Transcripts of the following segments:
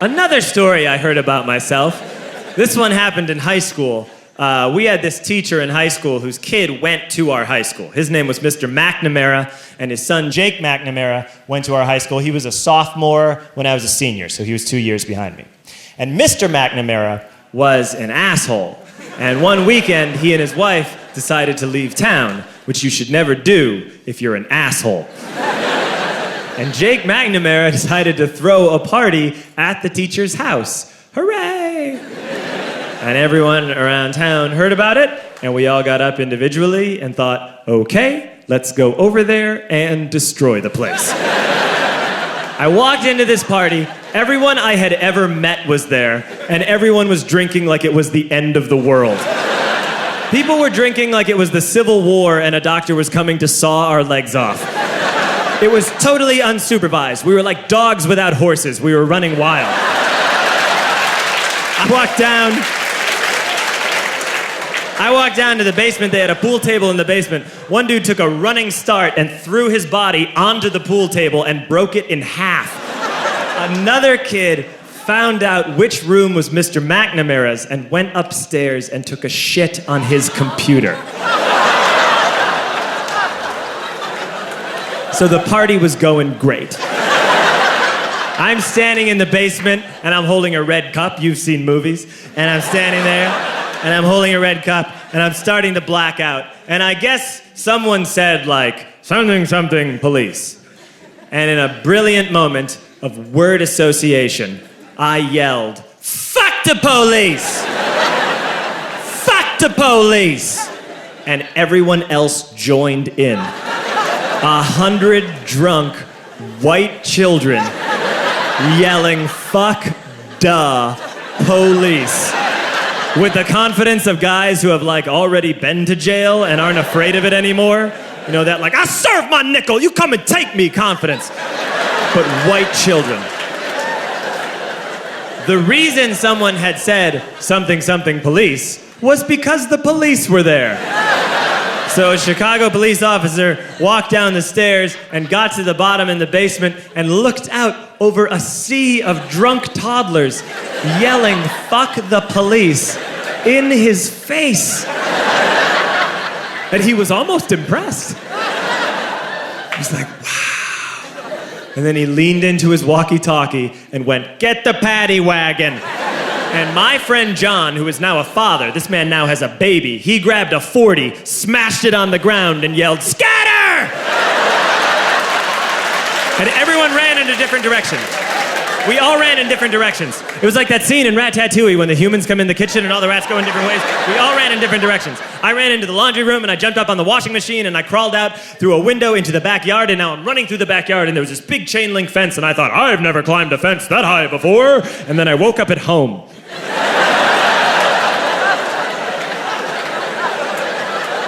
Another story I heard about myself. This one happened in high school. We had this teacher in high school whose kid went to our high school. His name was Mr. McNamara, and his son Jake McNamara went to our high school. He was a sophomore when I was a senior, so he was 2 years behind me. And Mr. McNamara was an asshole. And one weekend, he and his wife decided to leave town, which you should never do if you're an asshole. And Jake McNamara decided to throw a party at the teacher's house. Hooray! And everyone around town heard about it, and we all got up individually and thought, okay, let's go over there and destroy the place. I walked into this party, everyone I had ever met was there, and everyone was drinking like it was the end of the world. People were drinking like it was the Civil War and a doctor was coming to saw our legs off. It was totally unsupervised. We were like dogs without horses. We were running wild. I walked down to the basement. They had a pool table in the basement. One dude took a running start and threw his body onto the pool table and broke it in half. Another kid found out which room was Mr. McNamara's and went upstairs and took a shit on his computer. So the party was going great. I'm standing in the basement and I'm holding a red cup. You've seen movies. And I'm standing there and I'm holding a red cup and I'm starting to black out. And I guess someone said like, something police. And in a brilliant moment of word association, I yelled, fuck the police! Fuck the police! And everyone else joined in. 100 drunk white children yelling, fuck the police. With the confidence of guys who have like already been to jail and aren't afraid of it anymore. You know, that like, I serve my nickel, you come and take me confidence. But white children. The reason someone had said something police was because the police were there. So a Chicago police officer walked down the stairs and got to the bottom in the basement and looked out over a sea of drunk toddlers yelling, fuck the police, in his face. And he was almost impressed. He was like, wow. And then he leaned into his walkie-talkie and went, get the paddy wagon. And my friend John, who is now a father, this man now has a baby, he grabbed a 40, smashed it on the ground, and yelled, scatter! And everyone ran in a different direction. We all ran in different directions. It was like that scene in Ratatouille when the humans come in the kitchen and all the rats go in different ways. We all ran in different directions. I ran into the laundry room and I jumped up on the washing machine and I crawled out through a window into the backyard, and now I'm running through the backyard and there was this big chain link fence and I thought, I've never climbed a fence that high before. And then I woke up at home.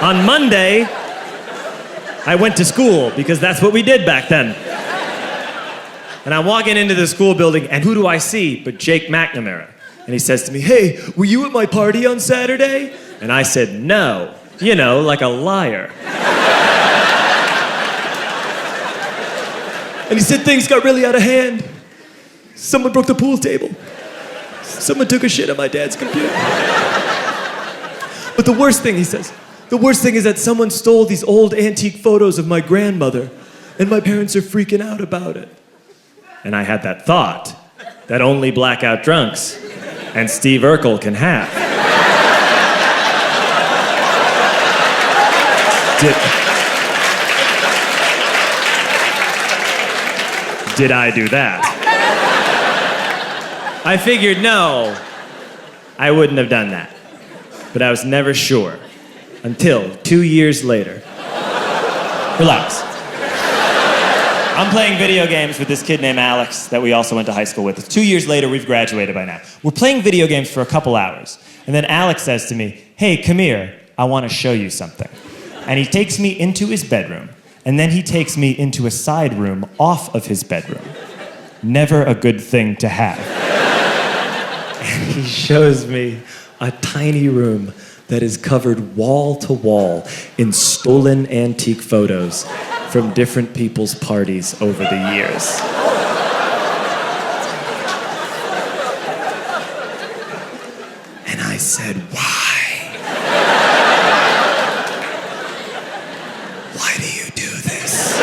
On Monday, I went to school because that's what we did back then. And I'm walking into the school building, and who do I see but Jake McNamara? And he says to me, hey, were you at my party on Saturday? And I said, no. You know, like a liar. And he said things got really out of hand. Someone broke the pool table. Someone took a shit on my dad's computer. But the worst thing, he says, the worst thing is that someone stole these old antique photos of my grandmother, and my parents are freaking out about it. And I had that thought that only blackout drunks and Steve Urkel can have. Did I do that? I figured, no, I wouldn't have done that. But I was never sure until 2 years later. Relax. I'm playing video games with this kid named Alex that we also went to high school with. 2 years later, we've graduated by now. We're playing video games for a couple hours. And then Alex says to me, hey, come here, I want to show you something. And he takes me into his bedroom. And then he takes me into a side room off of his bedroom. Never a good thing to have. And he shows me a tiny room that is covered wall to wall in stolen antique photos from different people's parties over the years. said, "Why? Why do you do this?"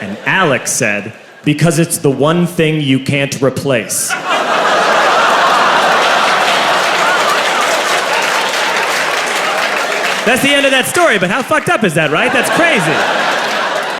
And Alex said, "Because it's the one thing you can't replace." That's the end of that story, but how fucked up is that, right? That's crazy.